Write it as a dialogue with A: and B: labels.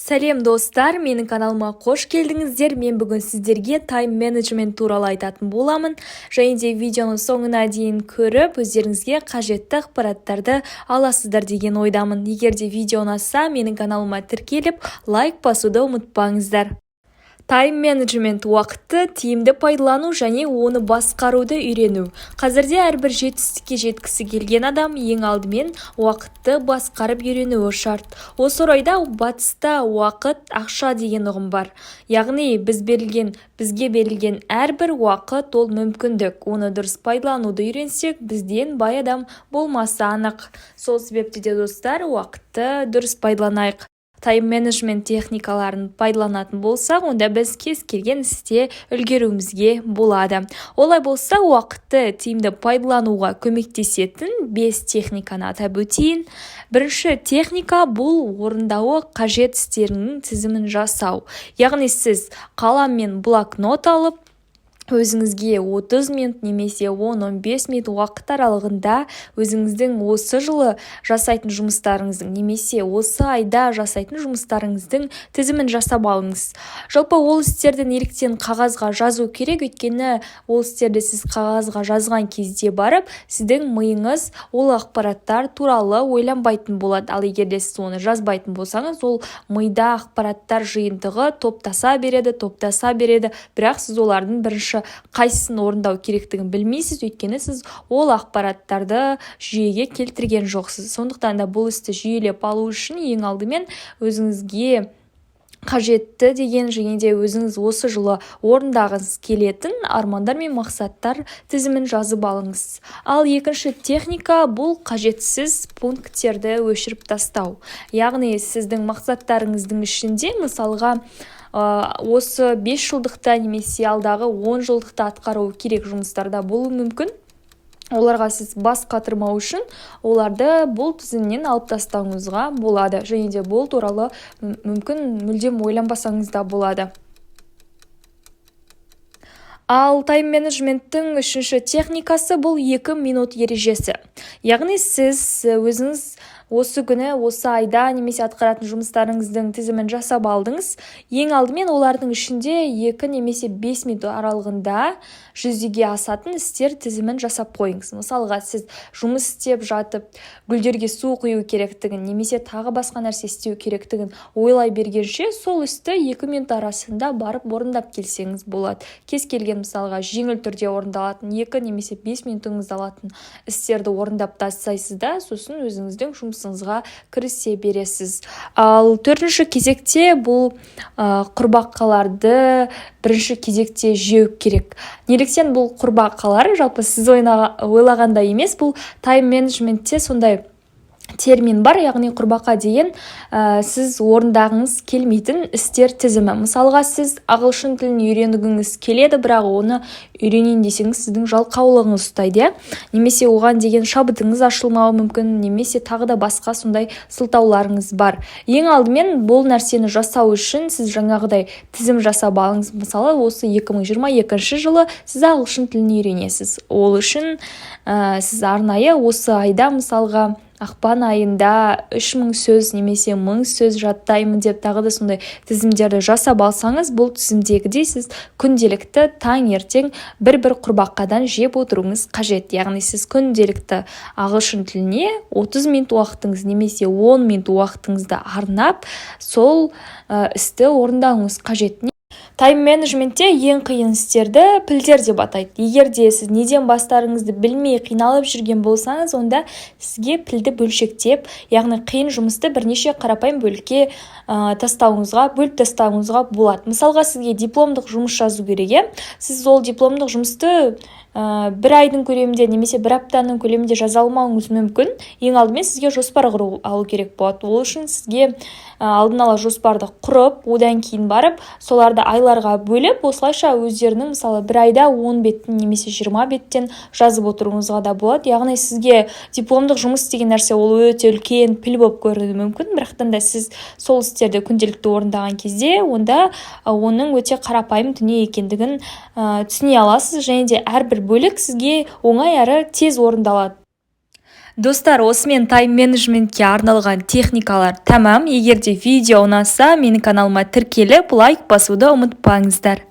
A: Сәлем достар, менің каналыма қош келдіңіздер. Мен бүгін сіздерге тайм-менеджмент туралы айтатын боламын. Және де видеоны соңына дейін көріп, өздеріңізге қажетті ақпараттарды аласыздар деген ойдамын. Егер де видео ұнаса, менің каналыма тіркеліп, лайк басуды ұмытпаңыздар. Тайм-менеджмент уақытты тиімді пайдалану және оны басқаруды үйрену. Қазірде әрбір жетістікке жеткісі келген адам ең алдымен уақытты басқарып үйренуі шарт. Осы орайда батыста уақыт ақша деген ұғым бар. Яғни бізге берілген әрбір уақыт ол мүмкіндік. Оны дұрыс пайдалануды үйренсек, бізден бай адам болмасы анық. Сол себепті де достар, уақытты дұрыс пайдаланайық. Тайм-менеджмент техникаларын пайдаланатын болсақ, онда біз кез келген істе үлгеруімізге болады. Олай болса, уақытты тиімді пайдалануға көмектесетін 5 техниканы атап өтейін. Бірінші техника бұл орындауы қажет істерінің тізімін жасау. Яғни сіз қалам мен блокнот алып, өзіңізге 30 минут немесе 10-15 минут уақыт аралығында өзіңіздің осы жылы жасайтын жұмыстарыңыздың немесе осы айда жасайтын жұмыстарыңыздың тізімін жасап алыңыз. Жалпы ол істерді неліктен қағазға жазу керек? Өйткені ол істерді сіз қағазға жазған кезде барып, сіздің миыңыз ол ақпараттар туралы ойланбайтын болады. Ал егер де сіз оны жазбайтын болсаңыз, ол мида ақпараттар жиынтығы топтаса береді, бірақ сіз олардың бірінші қайсысын орындау керектігін білмейсіз, өйткені сіз ол ақпараттарды жүйеге келтірген жоқсыз. Сондықтан да бұл істі жүйелеп алу үшін ең алдымен өзіңізге қажетті деген және де өзіңіз осы жылы орындағыңыз келетін армандар мен мақсаттар тізімін жазып алыңыз. Ал екінші техника бұл қажетсіз пункттерді өшіріп тастау. Яғни сіздің мақсаттарыңыздың ішінде, мысалға, осы 5 жылдықта немесе алдағы 10 жылдықта атқару керек жұмыстарда болуы мүмкін. Оларға сіз бас қатырмау үшін оларды бұл тізімнен алып тастауыңызға болады. Және де бұл туралы мүмкін мүлдем ойланбасаңыз да болады. Ал тайм-менеджменттің үшінші техникасы бұл 2 минут ережесі. Яғни сіз өзіңіз осы күні, осы айда немесе атқаратын жұмыстарыңыздың тізімін жасап алдыңыз. Ең алдымен олардың ішінде 2 немесе 5 минут аралығында жүзеге асатын істер тізімін жасап қойыңыз. Мысалға, сіз жұмыс істеп жатып, гүлдерге су құю керектігін, немесе тағы басқа нәрсе істеу керектігін ойлай бергенше, сол істі 2 минут арасында барып орындап келсеңіз болады. Кез келген, мысалға, жеңіл түрде орындалатын 2 немесе 5 минутыңызды алатын істерді орындап тастайсыз да, сосын өзіңіздің жұмысыңызға кірісе бересіз. Ал төртінші кезекте бұл құрбақаларды бірінші кезекте жеу керек. Неліктен бұл құрбақалар, жалпы сіз ойлағандай емес, бұл тайм-менеджментте сондай термин бар, яғни құрбақа деген сіз орындағыңыз келмейтін істер тізімі. Мысалға, сіз ағылшын тілін үйренгіңіз келеді, бірақ оны үйренейін десеңіз сіздің жалқаулығыңыз ұстайды, немесе оған деген шабытыңыз ашылмауы мүмкін, немесе тағы да басқа сондай сылтауларыңыз бар. Ең алдымен бұл нәрсені жасау үшін сіз жаңағыдай тізім жасап алыңыз. Мысалы, осы 2022 жылы сіз ағылшын тілін үйренесіз. Ол үшін сіз арнайы осы айда, мысалға, ақпан айында 3000 сөз немесе 1000 сөз жаттаймын деп тағы да сондай тізімдерді жасап алсаңыз, бұл тізімдегідей сіз күнделікті таңертең бір құрбақадан жеп отыруыңыз қажет. Яғни сіз күнделікті ағылшын тіліне 30 минут уақытыңыз немесе 10 минут уақытыңызды арнап, сол істі орындауыңыз қажет. Тайм-менеджментте ең қиын істерді пілдер деп атайды. Егер де сіз неден бастарыңызды білмей қиналып жүрген болсаңыз, онда сізге пілді бөлшектеп, яғни қиын жұмысты бірнеше қарапайым бөлікке бөліп тастауыңызға болады. Мысалға, сізге дипломдық жұмыс жазу керек. Сіз ол дипломдық жұмысты 1 айдың көлемінде немесе 1 аптаның көлемінде жаза алмауыңыз мүмкін. Ең алдымен сізге жоспар құру алу керек болады. Ол үшін сізге алдын ала жоспарды құрып, одан кейін барып, соларды айларға бөліп, осылайша өздерінің, мысалы, 1 айда 10 беттен немесе 20 беттен жазып отыруыңызға да болады. Яғни сізге дипломдық жұмыс деген нәрсе ол өте үлкен піл болып көрінуі мүмкін, бірақтан да сіз сол істерді күнделікті орындаған кезде, онда оның өте қарапайым дүние екендігін түсіне аласыз, және де әрбір бөлік сізге оңай әрі тез орындалады. Достар, осымен тайм-менеджментке арналған техникалар тамам. Егер де видео ұнаса, менің каналыма тіркеліп лайк басуды ұмытпаңыздар.